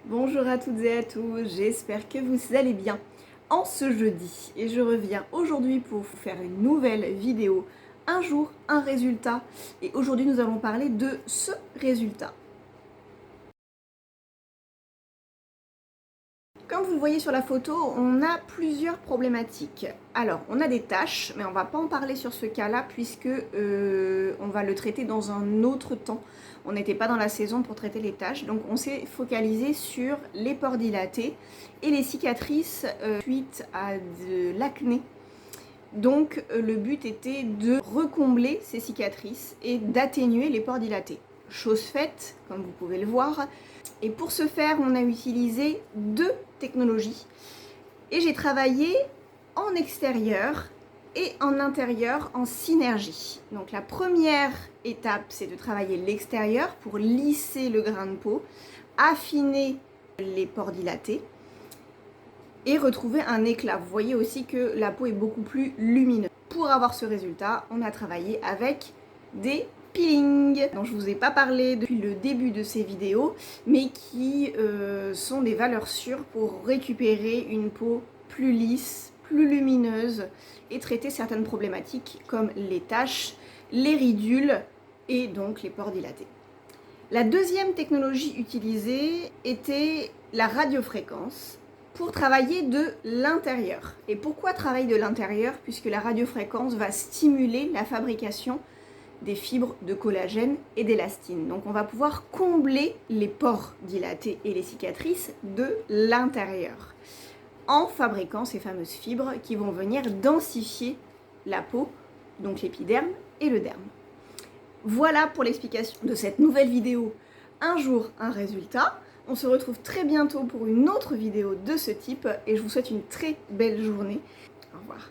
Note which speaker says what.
Speaker 1: Bonjour à toutes et à tous, j'espère que vous allez bien en ce jeudi. Et je reviens aujourd'hui pour vous faire une nouvelle vidéo, un jour, un résultat. Et aujourd'hui nous allons parler de ce résultat. Comme vous le voyez sur la photo, on a plusieurs problématiques. Alors, on a des taches, mais on ne va pas en parler sur ce cas-là puisque on va le traiter dans un autre temps. On n'était pas dans la saison pour traiter les taches, donc on s'est focalisé sur les pores dilatés et les cicatrices suite à de l'acné. Donc, le but était de recombler ces cicatrices et d'atténuer les pores dilatés. Chose faite, comme vous pouvez le voir. Et pour ce faire, on a utilisé deux technologies. Et j'ai travaillé en extérieur et en intérieur en synergie. Donc la première étape, c'est de travailler l'extérieur pour lisser le grain de peau, affiner les pores dilatés et retrouver un éclat. Vous voyez aussi que la peau est beaucoup plus lumineuse. Pour avoir ce résultat, on a travaillé avec des peelings dont je ne vous ai pas parlé depuis le début de ces vidéos, mais qui sont des valeurs sûres pour récupérer une peau plus lisse, plus lumineuse et traiter certaines problématiques comme les taches, les ridules et donc les pores dilatés. La deuxième technologie utilisée était la radiofréquence pour travailler de l'intérieur. Et pourquoi travailler de l'intérieur? Puisque la radiofréquence va stimuler la fabrication des fibres de collagène et d'élastine. Donc on va pouvoir combler les pores dilatés et les cicatrices de l'intérieur en fabriquant ces fameuses fibres qui vont venir densifier la peau, donc l'épiderme et le derme. Voilà pour l'explication de cette nouvelle vidéo, un jour, un résultat. On se retrouve très bientôt pour une autre vidéo de ce type et je vous souhaite une très belle journée. Au revoir.